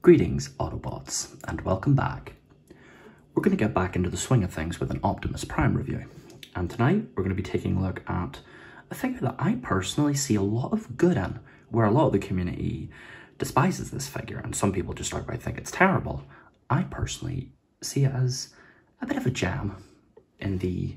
Greetings, Autobots, and welcome back. We're going to get back into the swing of things with an Optimus Prime review, and tonight we're going to be taking a look at a figure that I personally see a lot of good in, where a lot of the community despises this figure, and some people just outright think it's terrible. I personally see it as a bit of a gem in the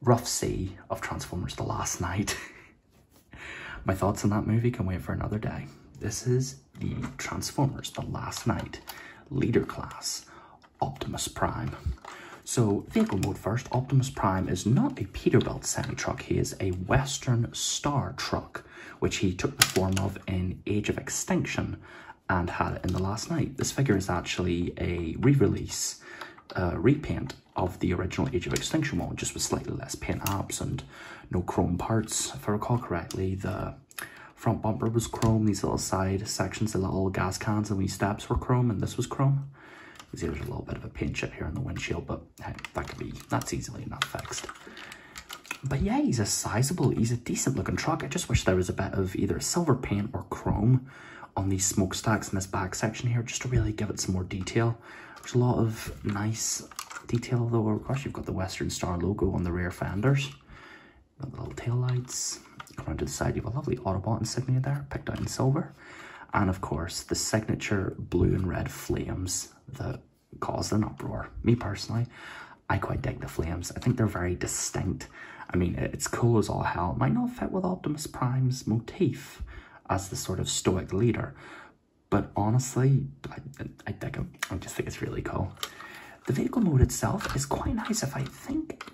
rough sea of Transformers: The Last Knight. My thoughts on that movie can wait for another day. This is the Transformers: The Last Knight Leader Class Optimus Prime. So, vehicle mode first. Optimus Prime is not a Peterbilt semi-truck. He is a Western Star truck, which he took the form of in Age of Extinction and had it in The Last Knight. This figure is actually a re-release, repaint of the original Age of Extinction one, just with slightly less paint apps and no chrome parts. If I recall correctly, the front bumper was chrome, these little side sections, the little gas cans and wee steps were chrome, and this was chrome. You can see there's a little bit of a paint chip here on the windshield, but hey, that's easily enough fixed. But yeah, he's a decent looking truck. I just wish there was a bit of either silver paint or chrome on these smokestacks in this back section here, just to really give it some more detail. There's a lot of nice detail though. Of course, you've got the Western Star logo on the rear fenders. Got the little tail lights. Come around to the side, you have a lovely Autobot insignia there, picked out in silver. And of course, the signature blue and red flames that caused an uproar. Me personally, I quite dig the flames. I think they're very distinct. I mean, it's cool as all hell. It might not fit with Optimus Prime's motif as the sort of stoic leader, but honestly, I dig him. I just think it's really cool. The vehicle mode itself is quite nice. If I think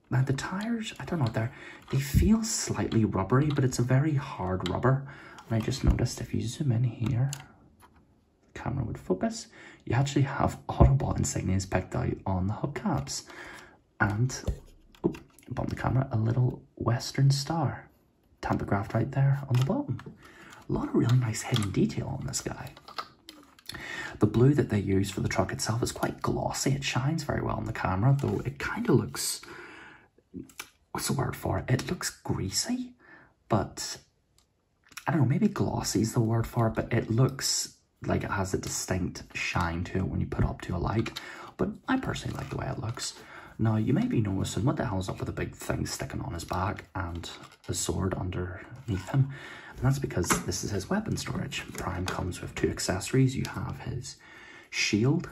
now the tires, I don't know, they feel slightly rubbery, but it's a very hard rubber. And I just noticed if you zoom in here, the camera would focus, you actually have Autobot insignias picked out on the hubcaps. And, oh, bump the camera, a little Western Star tampographed right there on the bottom. A lot of really nice hidden detail on this guy. The blue that they use for the truck itself is quite glossy. It shines very well on the camera, though it kind of looks, what's the word for it? It looks greasy, but I don't know, maybe glossy is the word for it, but it looks like it has a distinct shine to it when you put it up to a light. But I personally like the way it looks. Now, you may be noticing what the hell is up with the big thing sticking on his back and the sword underneath him. And that's because this is his weapon storage. Prime comes with two accessories. You have his shield,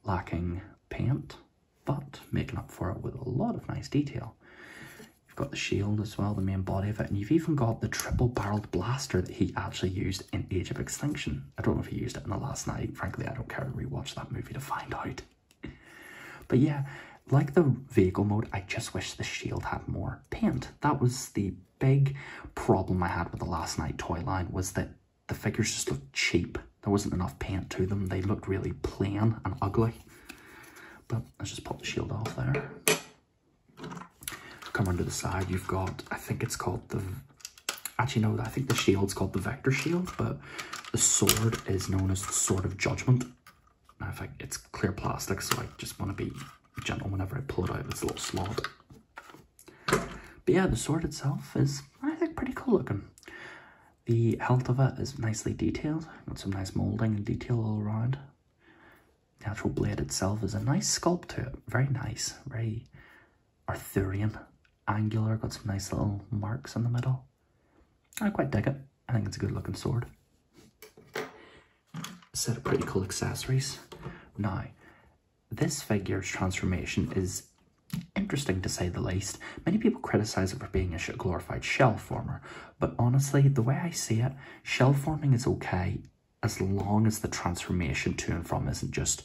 lacking paint, but making up for it with a lot of nice detail. You've got the shield as well, the main body of it, and you've even got the triple-barreled blaster that he actually used in Age of Extinction. I don't know if he used it in The Last Knight. Frankly, I don't care to rewatch that movie to find out. But yeah, like the vehicle mode, I just wish the shield had more paint. That was the big problem I had with The Last Knight toy line, was that the figures just looked cheap. There wasn't enough paint to them. They looked really plain and ugly. But let's just pop the shield off there. Come onto the side, you've got, I think it's called the, actually no, I think the shield's called the Vector Shield, but the sword is known as the Sword of Judgment. Now, in fact, it's clear plastic, so I just want to be gentle whenever I pull it out of its little slot. But yeah, the sword itself is, I think, pretty cool looking. The hilt of it is nicely detailed. Got some nice moulding and detail all around. The actual blade itself is a nice sculpt to it. Very nice, very Arthurian, angular, got some nice little marks in the middle. I quite dig it. I think it's a good looking sword. A set of pretty cool accessories. Now, this figure's transformation is interesting to say the least. Many people criticize it for being a glorified shell former, but honestly, the way I see it, shell forming is okay as long as the transformation to and from isn't just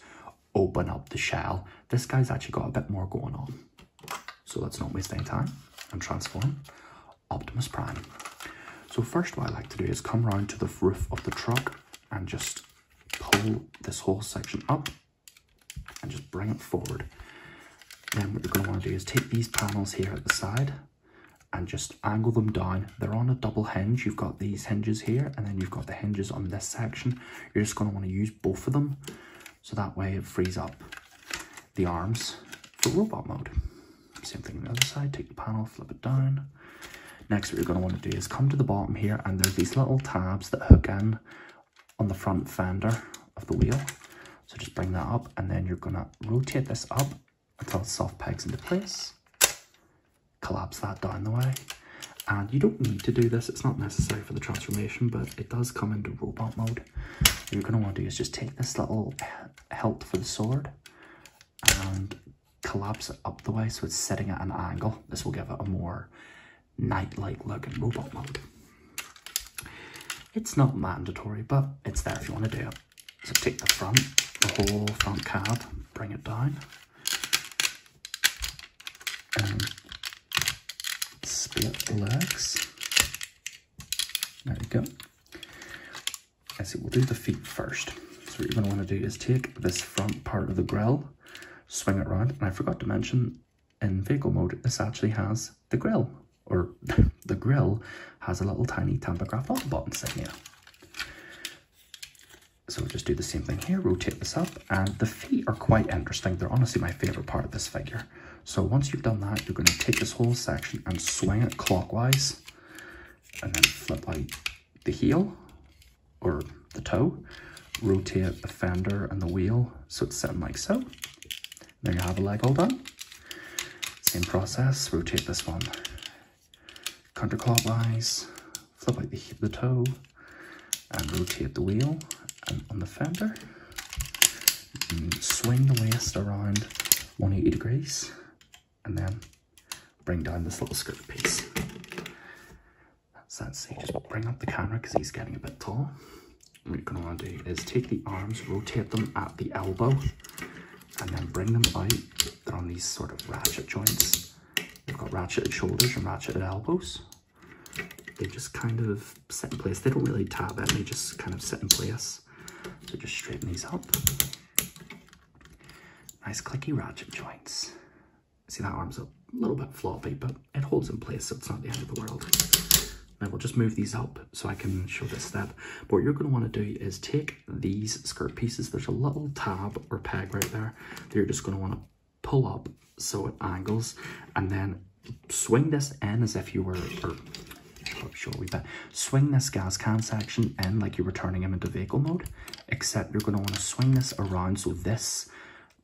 open up the shell. This guy's actually got a bit more going on. So let's not waste any time and transform Optimus Prime. So first what I like to do is come around to the roof of the truck and just pull this whole section up and just bring it forward. Then what you're going to want to do is take these panels here at the side and just angle them down. They're on a double hinge. You've got these hinges here, and then you've got the hinges on this section. You're just going to want to use both of them, so that way it frees up the arms for robot mode. Same thing on the other side, take the panel, flip it down. Next, what you're going to want to do is come to the bottom here, and there's these little tabs that hook in on the front fender of the wheel. So just bring that up, and then you're gonna rotate this up until it soft pegs into place. Collapse that down the way. And you don't need to do this, it's not necessary for the transformation, but it does come into robot mode. What you're gonna wanna do is just take this little hilt for the sword and collapse it up the way so it's sitting at an angle. This will give it a more knight-like look in robot mode. It's not mandatory, but it's there if you want to do it. So take the whole front cab, bring it down, and split the legs. There you go. I see, we'll do the feet first. So what you're going to want to do is take this front part of the grille, swing it around, and I forgot to mention, in vehicle mode, this actually has the grille, or the grille has a little tiny tampograph auto button sitting here. So we'll just do the same thing here, rotate this up, and the feet are quite interesting. They're honestly my favorite part of this figure. So once you've done that, you're going to take this whole section and swing it clockwise, and then flip out the heel, or the toe, rotate the fender and the wheel so it's sitting like so. There you have a leg all done. Same process, rotate this one counterclockwise, flip out the toe, and rotate the wheel and on the fender. And swing the waist around 180 degrees, and then bring down this little skirt piece. So let's see, just bring up the camera because he's getting a bit tall. What you're going to want to do is take the arms, rotate them at the elbow, and then bring them out. They're on these sort of ratchet joints. They've got ratcheted shoulders and ratcheted elbows. They just kind of sit in place. They don't really tab in, they just kind of sit in place. So just straighten these up. Nice clicky ratchet joints. See, that arm's a little bit floppy, but it holds in place, so it's not the end of the world. Now we'll just move these up so I can show this step. But what you're going to want to do is take these skirt pieces. There's a little tab or peg right there that you're just going to want to pull up so it angles, and then swing this in as if you were, swing this gas can section in like you were turning him into vehicle mode, except you're going to want to swing this around so this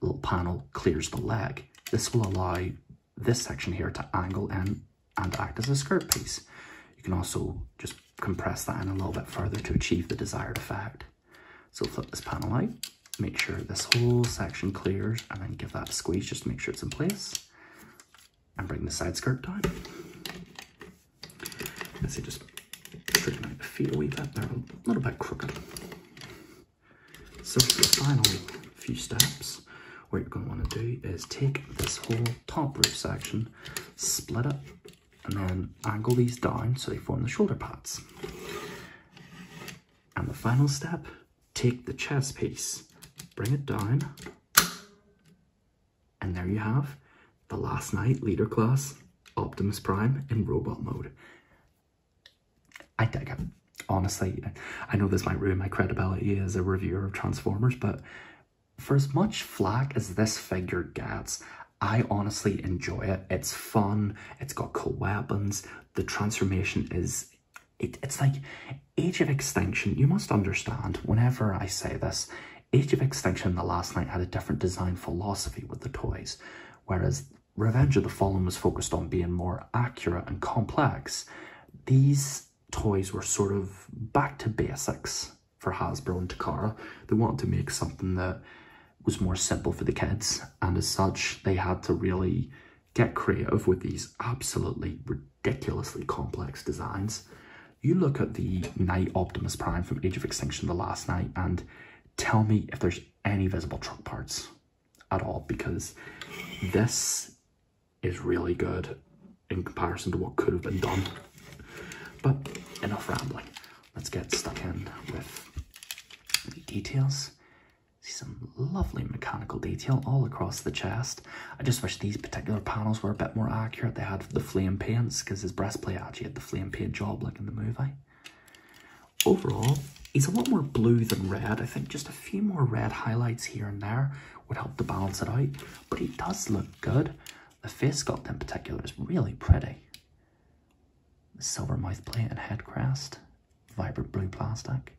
little panel clears the leg. This will allow this section here to angle in and act as a skirt piece. You can also just compress that in a little bit further to achieve the desired effect. So flip this panel out, make sure this whole section clears, and then give that a squeeze just to make sure it's in place. And bring the side skirt down. Let's see, just straighten out the feet a wee bit. They're a little bit crooked. So for the final few steps, what you're going to want to do is take this whole top roof section, split it, and then angle these down so they form the shoulder pads. And the final step, take the chest piece, bring it down, and there you have the Last Night Leader Class Optimus Prime in robot mode. I dig it. Honestly, I know this might ruin my credibility as a reviewer of Transformers, but for as much flack as this figure gets, I honestly enjoy it. It's fun, it's got cool weapons, the transformation is, it's like Age of Extinction. You must understand, whenever I say this, Age of Extinction and The Last Night had a different design philosophy with the toys, whereas Revenge of the Fallen was focused on being more accurate and complex. These toys were sort of back to basics for Hasbro and Takara. They wanted to make something that was more simple for the kids, and as such they had to really get creative with these absolutely ridiculously complex designs. You look at the Knight Optimus Prime from Age of Extinction The Last Night and tell me if there's any visible truck parts at all, because this is really good in comparison to what could have been done. But enough rambling. Let's get stuck in with the details. See some lovely mechanical detail all across the chest. I just wish these particular panels were a bit more accurate. They had the flame paints, because his breastplate actually had the flame paint job like in the movie. Overall, he's a lot more blue than red. I think just a few more red highlights here and there would help to balance it out, but he does look good. The face sculpt in particular is really pretty. The silver mouth plate and head crest, vibrant blue plastic.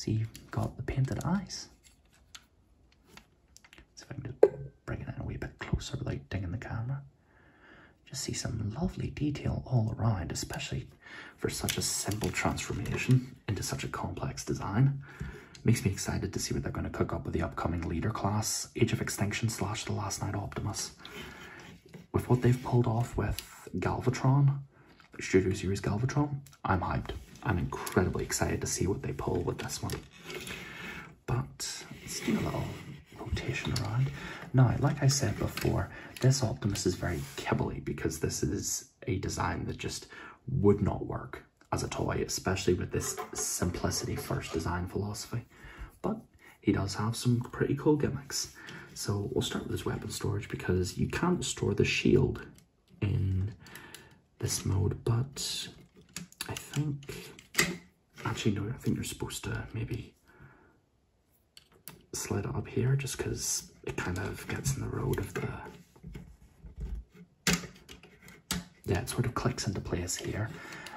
See, you've got the painted eyes. See if I can just bring it in a wee bit closer without dinging the camera. Just see some lovely detail all around, especially for such a simple transformation into such a complex design. Makes me excited to see what they're going to cook up with the upcoming leader class, Age of Extinction / The Last Knight Optimus. With what they've pulled off with Galvatron, Studio Series Galvatron, I'm hyped. I'm incredibly excited to see what they pull with this one. But let's do a little rotation around. Now, like I said before, this Optimus is very kibbly because this is a design that just would not work as a toy, especially with this simplicity first design philosophy. But he does have some pretty cool gimmicks. So we'll start with his weapon storage because you can't store the shield in this mode, but I think, actually no, I think you're supposed to maybe slide it up here just because it kind of gets in the road of the, yeah, it sort of clicks into place here.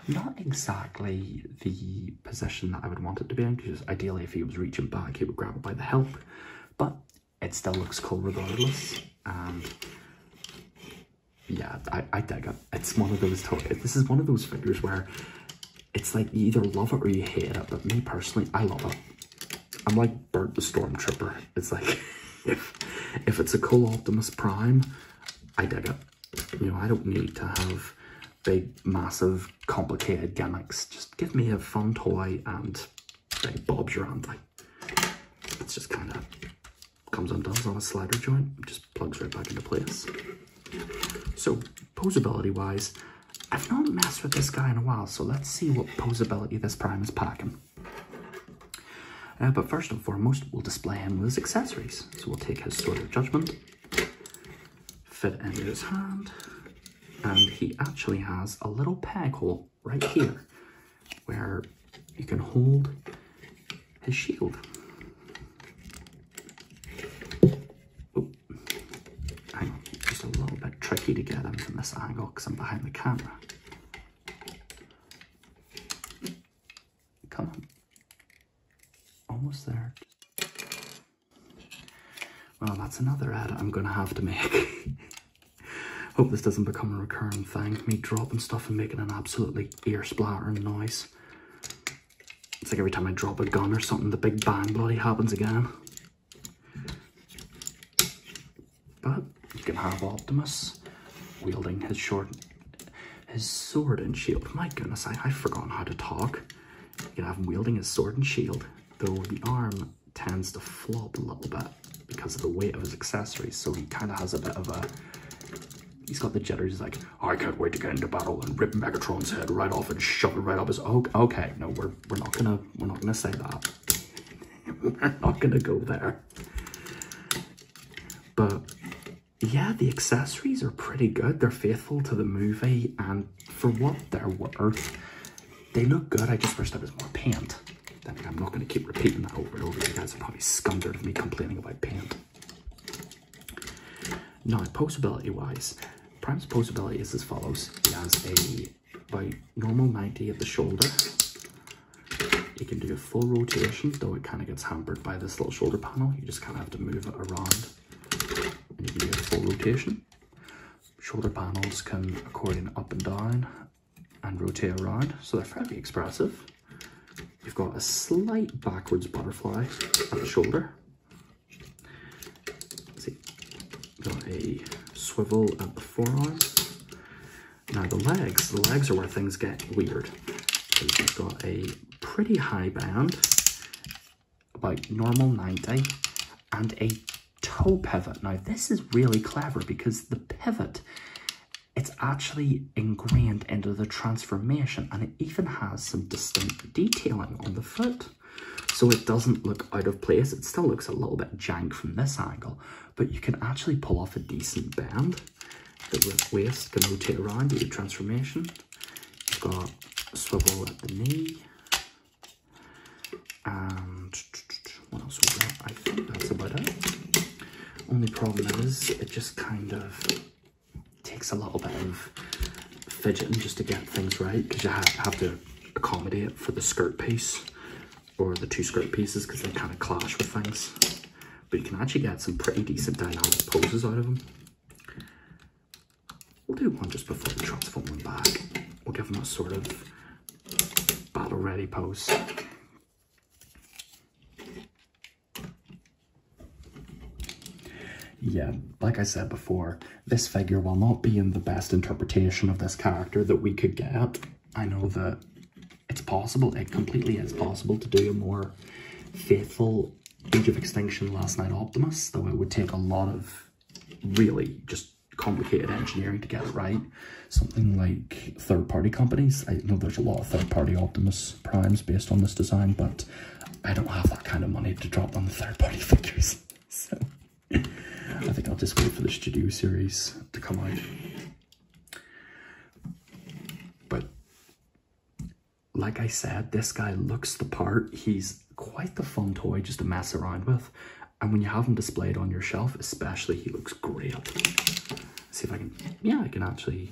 Not exactly the position that I would want it to be in, because ideally if he was reaching back he would grab it by the hilt, but it still looks cool regardless. And yeah, I dig it. It's one of those toys, this is one of those figures where it's like you either love it or you hate it, but me personally, I love it. I'm like Bert the Stormtrooper. It's like, if it's a cool Optimus Prime, I dig it. You know, I don't need to have big, massive, complicated gimmicks. Just give me a fun toy and big Bob's your auntie. It's just kind of comes undone on a slider joint, just plugs right back into place. So, posability wise, I've not messed with this guy in a while, so let's see what posability this Prime is packing. But first and foremost, we'll display him with his accessories. So we'll take his Sword of Judgment, fit it into his hand, and he actually has a little peg hole right here where you can hold his shield. Oh, hang on, just a little bit tricky to get him from this angle because I'm behind the camera. Come on. Almost there. Well, that's another edit I'm going to have to make. Hope this doesn't become a recurring thing. Me dropping stuff and making an absolutely ear-splattering noise. It's like every time I drop a gun or something, the big bang bloody happens again. But you can have Optimus wielding his sword and shield. My goodness, I've forgotten how to talk. You can have him wielding his sword and shield, though the arm tends to flop a little bit because of the weight of his accessories, so he kind of has a bit of a, he's got the jitters. He's like, I can't wait to get into battle and rip Megatron's head right off and shove it right up his, okay, no, we're not gonna say that. We're not gonna go there. But yeah, the accessories are pretty good. They're faithful to the movie, and for what they're worth, they look good. I just wish there was more paint. Then I'm not going to keep repeating that over and over. You guys are probably scundered of me complaining about paint. Now, posability wise, Prime's posability is as follows. He has a about normal 90 at the shoulder. You can do a full rotation, though it kind of gets hampered by this little shoulder panel. You just kind of have to move it around and you can do a full rotation. Shoulder panels can accordion up and down and rotate around, so they're fairly expressive. You've got a slight backwards butterfly at the shoulder. See, got a swivel at the forearms. Now the legs are where things get weird. So you've got a pretty high band, about normal 90, and a toe pivot. Now this is really clever because the pivot, it's actually ingrained into the transformation, and it even has some distinct detailing on the foot. So it doesn't look out of place. It still looks a little bit jank from this angle, but you can actually pull off a decent bend. The waist can rotate around, do the transformation. You've got a swivel at the knee. And what else was that? I think that's about it. Only problem is it just kind of takes a little bit of fidgeting just to get things right, because you have to accommodate for the skirt piece or the two skirt pieces because they kind of clash with things. But you can actually get some pretty decent dynamic poses out of them. We'll do one just before we transform them back. We'll give them a sort of battle ready pose. Yeah, like I said before, this figure, while not being the best interpretation of this character that we could get, I know that it's possible, it completely is possible to do a more faithful Age of Extinction Last Night Optimus, though it would take a lot of really just complicated engineering to get it right. Something like third-party companies. I know there's a lot of third-party Optimus Primes based on this design, but I don't have that kind of money to drop on the third-party figures. So I think I'll just wait for the Studio Series to come out. But like I said, this guy looks the part. He's quite the fun toy just to mess around with. And when you have him displayed on your shelf, especially, he looks great. Let's see if I can, yeah, I can actually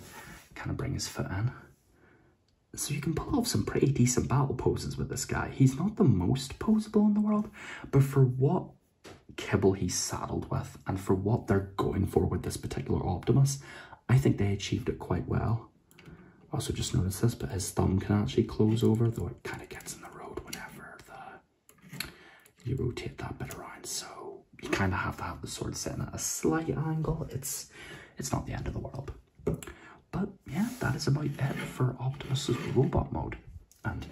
kind of bring his foot in. So you can pull off some pretty decent battle poses with this guy. He's not the most posable in the world, but for what kibble he's saddled with and for what they're going for with this particular Optimus, I think they achieved it quite well. Also just noticed this, but his thumb can actually close over, though it kind of gets in the road whenever you rotate that bit around. So you kind of have to have the sword sitting at a slight angle. It's not the end of the world. But yeah, that is about it for Optimus's robot mode. And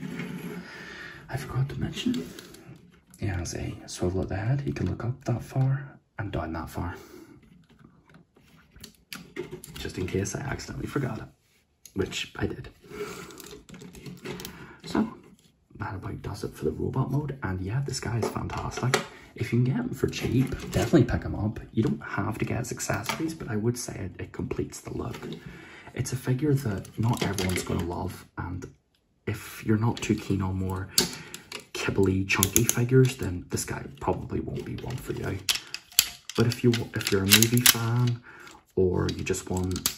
I forgot to mention, he has a swivel at the head. He can look up that far and down that far. Just in case I accidentally forgot it, which I did. So that about does it for the robot mode. And yeah, this guy is fantastic. If you can get him for cheap, definitely pick him up. You don't have to get his accessories, but I would say it completes the look. It's a figure that not everyone's going to love, and if you're not too keen on more kibbly, chunky figures, then this guy probably won't be one for you. But if you're a movie fan, or you just want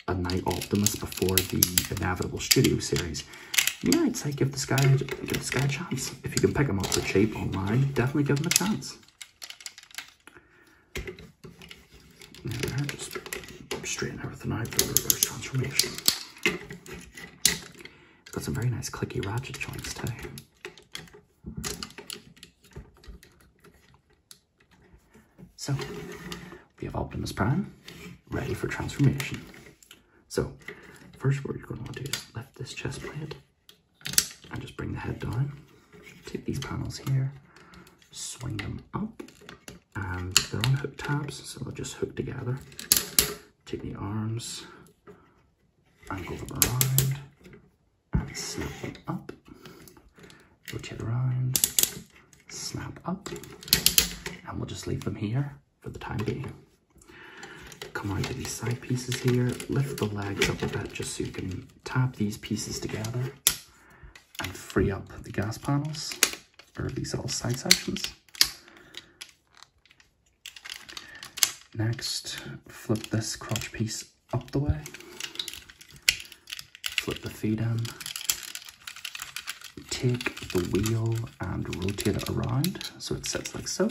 a Night Optimus before the inevitable Studio Series, yeah, I'd say give this guy a chance. If you can pick him up for cheap online, definitely give him a chance. There, just straighten everything out for the reverse transformation. It's got some very nice clicky ratchet joints too. So, we have Optimus Prime ready for transformation. So, first what you're going to want to do is lift this chest plate and just bring the head down. Take these panels here, swing them up, and they're on hook tabs, so they'll just hook together. Take the arms, angle them around, and snap them up. Rotate around, snap up, and we'll just leave them here for the time being. Come on to these side pieces here, lift the legs up a bit just so you can tap these pieces together and free up the gas panels, or these little side sections. Next, flip this crotch piece up the way, flip the feet in, take the wheel and rotate it around so it sits like so.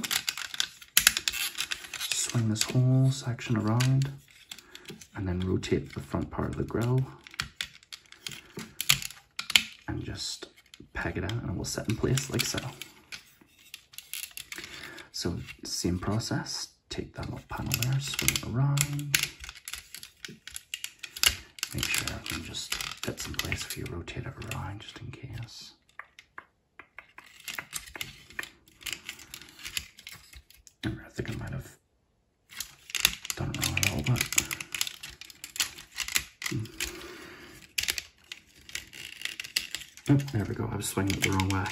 Swing this whole section around and then rotate the front part of the grille and just peg it in and it will sit in place like so. So same process, take that little panel there, swing it around, make sure everything just fits in place if you rotate it around just in case. I think I might have done it wrong a little bit. Oh, there we go, I was swinging it the wrong way.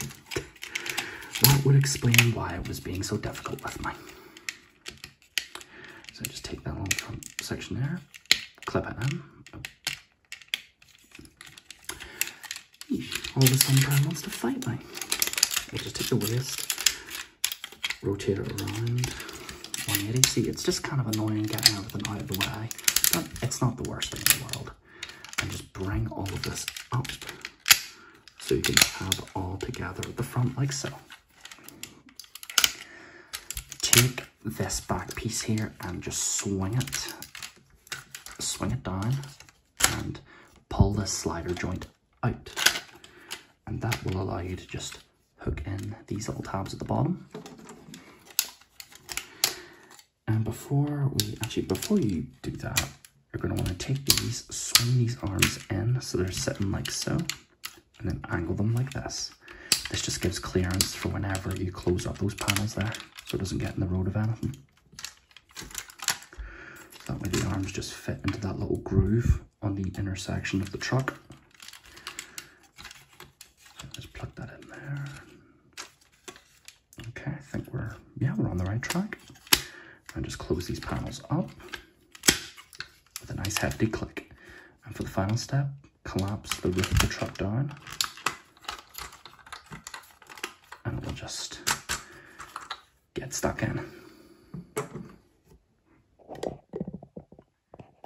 That would explain why it was being so difficult with me. So just take that little front section there, clip it in. All of a sudden Brian wants to fight me. We'll just take the waist, rotate it around 180. See, it's just kind of annoying getting everything out of the way, but it's not the worst thing in the world. And just bring all of this up So you can have it all together at the front like so. Take this back piece here and just swing it down and pull this slider joint out. And that will allow you to just hook in these little tabs at the bottom. And before you do that, you're going to want to take these, swing these arms in so they're sitting like so, and then angle them like this. This just gives clearance for whenever you close up those panels there, so it doesn't get in the road of anything. That way the arms just fit into that little groove on the intersection of the truck. So just plug that in there. Okay, I think we're on the right track. And just close these panels up with a nice hefty click. And for the final step, collapse the roof of the truck down. And it will just get stuck in.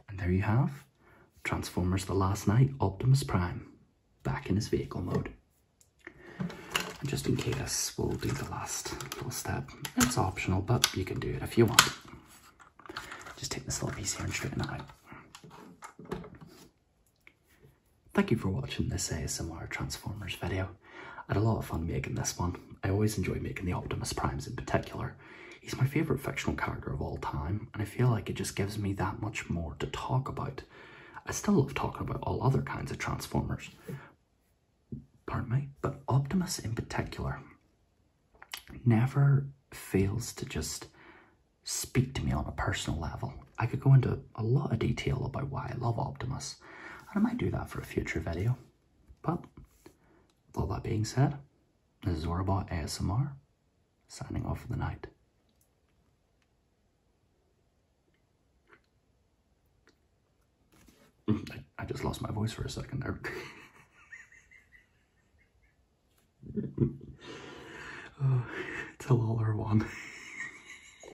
And there you have Transformers The Last Night Optimus Prime back in his vehicle mode. And just in case, we'll do the last little step. It's optional, but you can do it if you want. Just take this little piece here and straighten it out. Thank you for watching this ASMR Transformers video. I had a lot of fun making this one. I always enjoy making the Optimus Primes in particular. He's my favourite fictional character of all time, and I feel like it just gives me that much more to talk about. I still love talking about all other kinds of Transformers, pardon me, but Optimus in particular never fails to just speak to me on a personal level. I could go into a lot of detail about why I love Optimus, and I might do that for a future video. But with all that being said, this is Zorbot ASMR, signing off for the night. I just lost my voice for a second there. Oh, it's a Lawler one.